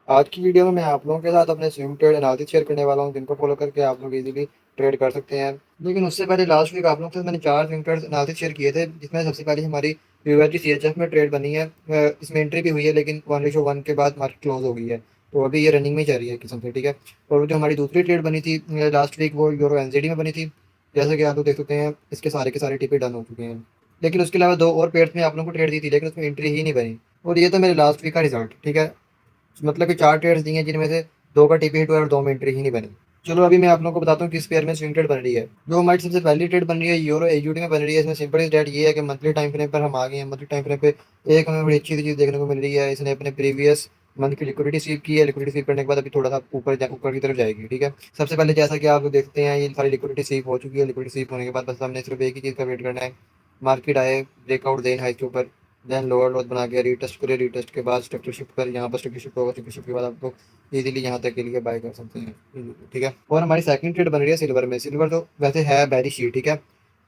आज की वीडियो में मैं आप लोगों के साथ अपने स्विंग ट्रेड एनालिसिस शेयर करने वाला हूं, जिनको फॉलो करके आप लोग इजीली ट्रेड कर सकते हैं। लेकिन उससे पहले लास्ट वीक आप लोगों के साथ मैंने 4 स्विंग ट्रेड एनालिसिस शेयर किए थे, जिसमें सबसे पहले हमारी यूएसडी सीएचएफ में ट्रेड बनी है। इसमें एंट्री भी हुई है, लेकिन 1:1 के बाद मार्केट क्लोज हो गई है। तो अभी ये रनिंग में ही चल रही है किस्म से, ठीक है। और जो हमारी दूसरी ट्रेड बनी थी लास्ट वीक, वो यूरो एनजेडी में बनी थी। जैसे कि आप लोग देख सकते हैं, इसके सारे के सारे टिपे डन हो चुके हैं। लेकिन उसके अलावा दो और पेयर्स में आप लोगों को ट्रेड दी थी, लेकिन उसमें एंट्री ही नहीं बनी। और ये तो मेरे लास्ट वीक का रिजल्ट, ठीक है। मतलब कि 4 ट्रेड्स दी हैं, जिनमें से 2 का टीपी हिट हुआ और 2 में एंट्री ही नहीं बनी। चलो अभी मैं आप लोगों को बताता हूँ किस पेयर में स्विंग ट्रेड बन रही है। जो हमारी सबसे पहली ट्रेड बन रही है यूरो एयूडी में बन रही है। इसमें सिंपल इस डेट ये है कि मंथली टाइम फ्रेम पर हम आ गए हैं। मंथली टाइम फ्रेम पे एक हमें बड़ी अच्छी चीज़ देखने को मिल रही है। इसने अपने प्रीवियस मंथ की लिक्विडिटी स्वीप की है। लिक्विडिटी स्वीप करने के बाद अभी थोड़ा सा ऊपर की तरफ जाएगी, ठीक है। सबसे पहले जैसा कि आप लोग देखते हैं, ये सारी लिक्विडिटी स्वीप हो चुकी है। लिक्विडिटी स्वीप होने के बाद बस हमने सिर्फ एक ही चीज़ का वेट करना है, मार्केट आए, ब्रेकआउट देन हाई के ऊपर, देन लोअर लोज बना के रीटेस्ट करे। रीटेस्ट के बाद स्ट्रक्चर शिफ्ट कर, यहाँ पर स्ट्रक्चर शिफ्ट होगा। स्ट्रक्चर शिफ्ट के बाद आप लोग इजीली यहाँ तक के लिए बाय कर सकते हैं, ठीक है। और हमारी सेकंड ट्रेड बन रही है सिल्वर में। सिल्वर तो वैसे है बैरी शीट, ठीक है,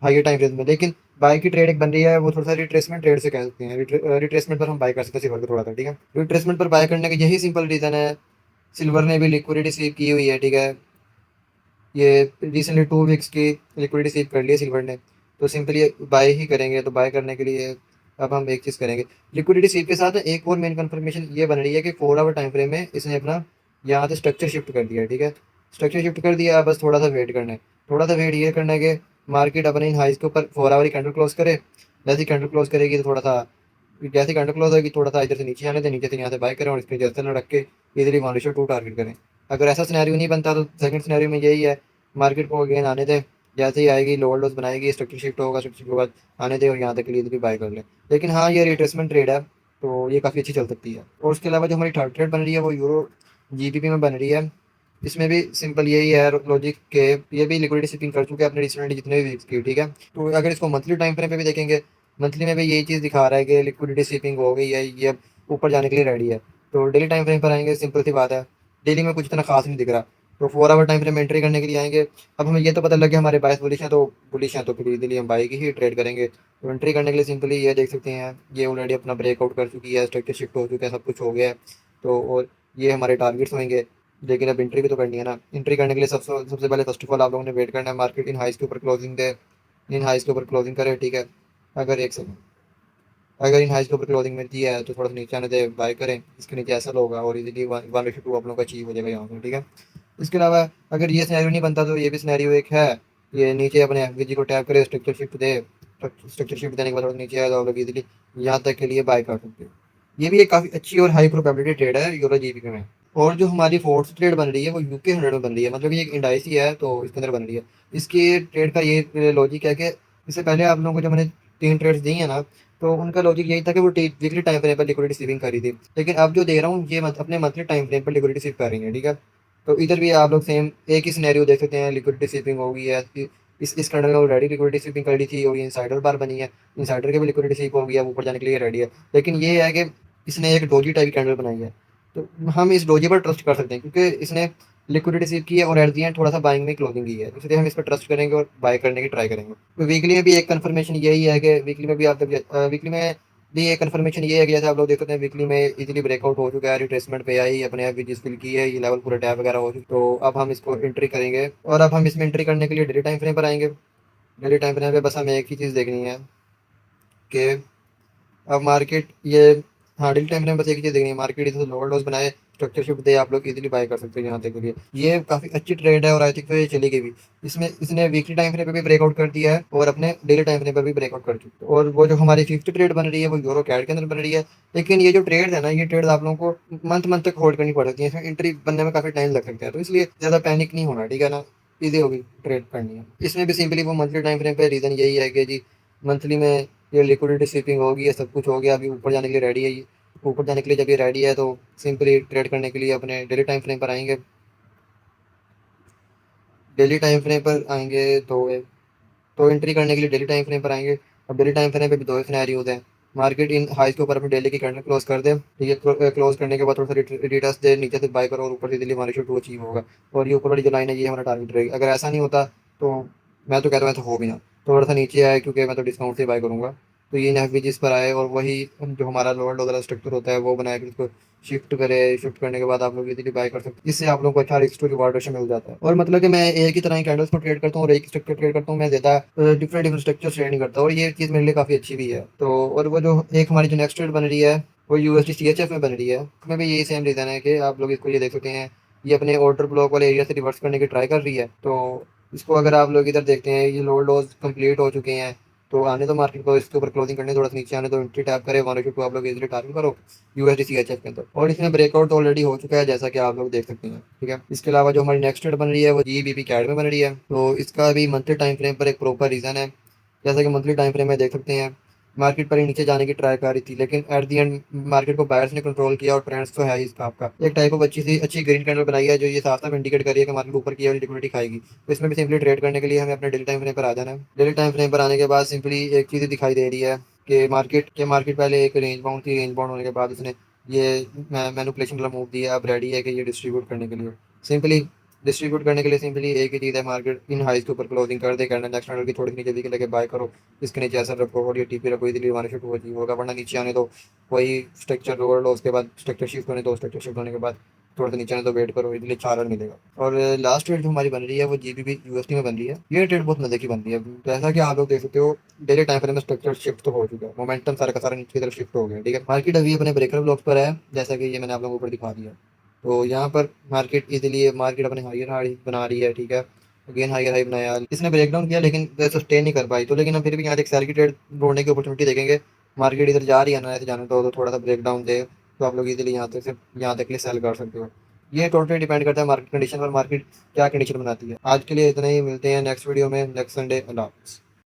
हाई टाइम फ्रेम में, लेकिन बाय की ट्रेड एक बन रही है, वो थोड़ा सा रिट्रेसमेंट ट्रेड से कह सकते हैं। रिट्रेसमेंट पर हम बाय कर सकते हैं सिल्वर को थोड़ा सा, ठीक है। रिट्रेसमेंट पर बाय करने का यही सिंपल रीजन है, सिल्वर ने भी लिक्विडिटी स्वीप की हुई है, ठीक है। ये रिसेंटली 2 वीक्स की लिक्विडिटी स्वीप कर ली है सिल्वर ने। तो सिंपली बाय ही करेंगे। तो बाय करने के लिए अब हम एक चीज़ करेंगे, लिक्विडिटी स्वीप के साथ एक और मेन कंफर्मेशन ये बन रही है कि 4 आवर टाइम फ्रेम में इसने अपना यहाँ से स्ट्रक्चर शिफ्ट कर दिया है, ठीक है। स्ट्रक्चर शिफ्ट कर दिया, बस थोड़ा सा वेट करना है। थोड़ा सा वेट ये करना है कि मार्केट अपने इन हाइज के ऊपर 4 आवर ही कैंडल क्लोज करे। जैसे ही कैंडल क्लोज करेगी तो थोड़ा सा, जैसे कैंडल क्लोज होगी थोड़ा सा इधर से नीचे आने से, नीचे से यहाँ से बाय करें और इसके जैसे रख के इजीली 1:2 टारगेट करें। अगर ऐसा सिनेरियो नहीं बनता तो सेकंड सिनेरियो में यही है, मार्केट को अगेन आने दें। जैसे ही आएगी लोअर लोज बनाएगी, स्ट्रक्चर शिफ्ट होगा, स्ट्रक्चर के बाद आने दें और यहाँ तक के लिए इजीली बाय कर लें। लेकिन हाँ, ये रिट्रेसमेंट ट्रेड है, तो ये काफ़ी अच्छी चल सकती है। और उसके अलावा जो हमारी थर्ड ट्रेड बन रही है वो यूरो जीबीपी में बन रही है। इसमें भी सिंपल यही है लॉजिक के, ये भी लिक्विडिटी शिपिंग कर चुके हैं अपने रिसेंटली जितने भी वीक्स की, ठीक है। तो अगर इसको मंथली टाइम फ्रेम पे भी देखेंगे, मंथली में भी यही चीज़ दिखा रहा है कि लिक्विडिटी शिपिंग हो गई है, ये अब ऊपर जाने के लिए रेडी है। तो डेली टाइम फ्रेम पर आएंगे, सिंपल सी बात है, डेली में कुछ इतना खास नहीं दिख रहा। तो 4 आवर टाइम फ्रेम में एंट्री करने के लिए आएंगे। अब हमें ये तो पता लग गया हमारे बायस बुलिश हैं, तो फिर इजीली हम बाई की ही ट्रेड करेंगे। तो एंट्री करने के लिए सिंपली ये देख सकते हैं, ये ऑलरेडी अपना ब्रेकआउट कर चुकी है, स्ट्रक्चर शिफ्ट हो चुका है, सब कुछ हो गया है। तो और ये हमारे टारगेट्स होंगे। लेकिन अब एंट्री भी तो करनी है ना। एंट्री करने के लिए सबसे पहले फर्स्ट ऑफ ऑल आप लोगों ने वेट करना है, मार्केट इन हाइस के ऊपर क्लोजिंग दे, इन हाइस के ऊपर क्लोजिंग करे, ठीक है। अगर एक सेकंड, अगर इन हाइस के ऊपर क्लोजिंग मिलती है तो थोड़ा सा नीचे आने दे, बाय करें। इसके नीचे ऐसा होगा और इजीली 1:2 आप लोगों का अचीव हो जाएगा यहाँ से, ठीक है। इसके अलावा अगर ये सिनेरियो नहीं बनता तो ये भी सिनेरियो एक है, ये नीचे अपने एफवीजी को टैप करे, स्ट्रक्चर शिफ्ट दे। स्ट्रक्चर शिफ्ट देने के बाद थोड़ा नीचे आएगा, आप लोग इजीली यहाँ तक के लिए बाय कर सकते हो। ये भी एक काफ़ी अच्छी और हाई प्रोबेबिलिटी ट्रेड है यूरो जीबीपी में। और जो हमारी फोर्थ ट्रेड बन रही है वो यूके 100 में बन रही है, मतलब ये एक इंडाइस ही है तो इसके अंदर बन रही है। इसकी ट्रेड का ये लॉजिक है कि इससे पहले आप लोगों को जब मैंने 3 ट्रेड्स दी है ना, तो उनका लॉजिक यही था कि वो वीकली टाइम फ्रेम पर लिक्विडिटी स्वीपिंग करी थी। लेकिन अब जो दे रहा हूँ ये अपने मंथली टाइम फ्रेम पर लिक्विडिटी स्वीप कर रही है, ठीक है। तो इधर भी आप लोग सेम एक ही सिनेरियो देख सकते हैं, लिक्विडिटी स्वीपिंग हो गई है। इस कैंडल में ऑलरेडी लिक्विडिटी स्वीपिंग कर ली थी और ये इनसाइडर बार बनी है, इनसाइडर के भी लिक्विडिटी स्वीप हो गई है, ऊपर जाने के लिए रेडी है। लेकिन ये है कि इसने एक डोजी टाइप कैंडल बनाई है, तो हम इस डोजी पर ट्रस्ट कर सकते हैं क्योंकि इसने लिक्विडिटी सीव की है और एट दी एंड थोड़ा सा बाइंग में क्लोजिंग की है, इसलिए हम इस पर ट्रस्ट करेंगे और बाय करने की ट्राई करेंगे। तो वीकली में भी एक कंफर्मेशन यही है कि वीकली में भी आप वीकली में भी एक कंफर्मेशन ये है कि जैसे आप लोग देख सकते हैं वीकली में इजीली ब्रेकआउट हो चुका है, रिट्रेसमेंट पे आई अपने आप जिस फिल की है, ये लेवल पूरा टैप वगैरह हो चुका। तो अब हम इसको एंट्री करेंगे और अब हम इसमें एंट्री करने के लिए डेली टाइम फ्रेम पर आएंगे। डेली टाइम फ्रेम पे बस हमें एक ही चीज़ देखनी है कि अब मार्केट ये, हाँ डेली टाइम फ्रेम बस एक ही चीज़ देखनी है, मार्केट इसे लोअर लॉस बनाए, स्ट्रक्चर शिफ्ट दे, आप लोग इजीली बाय कर सकते हैं यहाँ तक के लिए। ये काफ़ी अच्छी ट्रेड है और आई थिंक तो ये चलेगी भी। इसमें इसने वीकली टाइम फ्रेम पे भी ब्रेकआउट कर दिया है और अपने डेली टाइम फ्रेम पर भी ब्रेकआउट कर चुकी है। और वो जो हमारी फिफ्थ ट्रेड बन रही है वो यूरो कैड के अंदर बन रही है। लेकिन ये जो ट्रेड है ना, ये ट्रेड आप लोगों को मंथ मंथ तक होल्ड करनी पड़ सकती है, इसमें एंट्री बनने में काफ़ी टाइम लग सकता है, तो इसलिए ज़्यादा पैनिक नहीं होना, ठीक है ना। ईजी होगी ट्रेड करनी है। इसमें भी सिंपली वो मंथली टाइम फ्रेम पे रीज़न यही है कि जी मंथली में ये लिक्विडिटी स्वीपिंग होगी, ये सब कुछ हो गया, अभी ऊपर जाने के लिए रेडी है। ये ऊपर जाने के लिए जब ये रेडी है तो सिंपली ट्रेड करने के लिए अपने डेली टाइम फ्रेम पर आएंगे। डेली टाइम फ्रेम पर आएंगे तो एंट्री करने के लिए डेली टाइम फ्रेम पर आएंगे। अब डेली टाइम फ्रेम पे भी दो सिनेरियोज हैं, मार्केट इन हाइस के ऊपर अपनी डेली की कैंडल क्लोज कर दे, ठीक है। क्लोज करने के बाद थोड़ा सा रिटर्स दे, नीचे से बाय करो और ऊपर से दिल्ली हमारे टू अचीव होगा। और ये ऊपर वाली जो लाइन है ये हमारा टारगेट रहेगी। अगर ऐसा नहीं होता तो मैं तो कहता हूँ ऐसा हो भी ना, थोड़ा सा नीचे आए क्योंकि मैं तो डिस्काउंट से बाय करूँगा। तो ये एफ जिस पर आए और वही जो हमारा लोअर डोजर स्ट्रक्चर होता है वो बनाया कि उसको शिफ्ट करे। शिफ्ट करने के बाद आप लोग इजीली बाय कर सकते हैं। इससे आप लोगों को अच्छा रिस्क टू रिवार्ड रेशो मिल जाता है। और मतलब कि मैं एक ही तरह की कैंडल्स को ट्रेड करता हूँ और एक ही स्ट्रक्चर ट्रेड करता हूँ, मैं ज़्यादा डिफरेंट डिफरेंट स्ट्रक्चर ट्रेड नहीं करता, और ये चीज़ मेरे लिए काफ़ी अच्छी भी है। तो और वो जो एक हमारी जो नेक्स्ट ट्रेड बन रही है वो यूएसडी सीएचएफ में बन रही है, उसमें भी यही सेम रीज़न है कि आप लोग इसको ये देख सकते हैं, ये अपने ऑर्डर ब्लॉक वाले एरिया से रिवर्स करने की ट्राई कर रही है। तो इसको अगर आप लोग इधर देखते हैं, ये लोअर लॉज कंप्लीट हो चुके हैं, तो आने दो मार्केट को इसके ऊपर क्लोजिंग करने, थोड़ा सा नीचे आने दो, एंट्री टैप करे 1 आप लोग इजीली टारगेट करो यूएसडी सीएचएफ के अंदर। और इसमें ब्रेकआउट तो ऑलरेडी हो चुका है जैसा कि आप लोग देख सकते हैं, ठीक है। इसके अलावा जो हमारी नेक्स्ट ट्रेड बन रही है वो जीबीपी कैड में बन रही है। तो इसका भी मंथली टाइम फ्रेम पर एक प्रॉपर रीज़न है। जैसा कि मंथली टाइम फ्रेम में देख सकते हैं, मार्केट पर ही नीचे जाने की ट्राई कर रही थी, लेकिन एट दी एंड मार्केट को बायर्स ने कंट्रोल किया, और ट्रेंड्स तो है ही इसका आपका एक टाइप ऑफ अच्छी ग्रीन कैंडल बनाई है जो ये साफ साफ इंडिकेट कर रही है कि मार्केट ऊपर की वाली लिक्विडिटी खाएगी। तो इसमें भी सिंपली ट्रेड करने के लिए हमें अपने डेली टाइम फ्रेम पर आ जाना है। डेली टाइम फ्रेम पर आने के बाद सिंपली एक चीज़ दिखाई दे रही है कि मार्केट पहले एक रेंज बाउंड थी, रेंज बाउंड होने के बाद उसने ये मैनिपुलेशन वाला मूव दिया, अब रेडी है कि ये डिस्ट्रीब्यूट करने के लिए। सिंपली डिस्ट्रीब्यूट करने के लिए सिंपली एक ही चीज़ है, मार्केट इन हाइज के ऊपर क्लोजिंग कर दे, करना नेक्स्ट कैंडल की थोड़ी सी नीचे दिखे लगे बाय करो, इसके नीचे ऐसा रखो और ये टीपी रखो, इजीली 1 टू अचीव होगा। वरना नीचे आने दो, वही स्ट्रक्चर लोअर लो, उसके बाद स्ट्रक्चर शिफ्ट होने दो, स्ट्रक्चर शिफ्ट होने के बाद थोड़ा सा नीचे आने दो, वेट करो, इजीली 4 मिलेगा। और लास्ट ट्रेड जो हमारी बन रही है वो जीबीपी यूएसडी में बन रही है। ये ट्रेड बहुत मजे की बन रही है। जैसा कि आप लोग देख सकते हो, डेली टाइम फ्रेम में स्ट्रक्चर शिफ्ट तो हो चुका है, मोमेंटम सारा का सारा नीचे की तरफ शिफ्ट हो गया, ठीक है। मार्केट अभी अपने ब्रेकर ब्लॉक्स पर है, जैसा कि ये मैंने आप लोगों को ऊपर दिखा दिया। तो यहाँ पर मार्केट अपने हायर हाई बना रही है, ठीक है। अगेन हायर हाई बनाया, इसने ब्रेक डाउन किया लेकिन सस्टेन नहीं कर पाई। तो लेकिन हम फिर भी यहाँ एक सेल की ट्रेड ढूंढने की अपॉर्चुनिटी देखेंगे। मार्केट इधर जा रही है ना, ऐसे जाने तो थोड़ा सा ब्रेक डाउन दे तो आप लोग इजीली यहाँ तक के लिए सेल कर सकते हो। ये टोटली डिपेंड करता है मार्केट कंडीशन पर, मार्केट क्या कंडीशन बनाती है। आज के लिए इतना ही, मिलते हैं नेक्स्ट वीडियो में नेक्स्ट संडे। अल्लाह हाफ़िज़।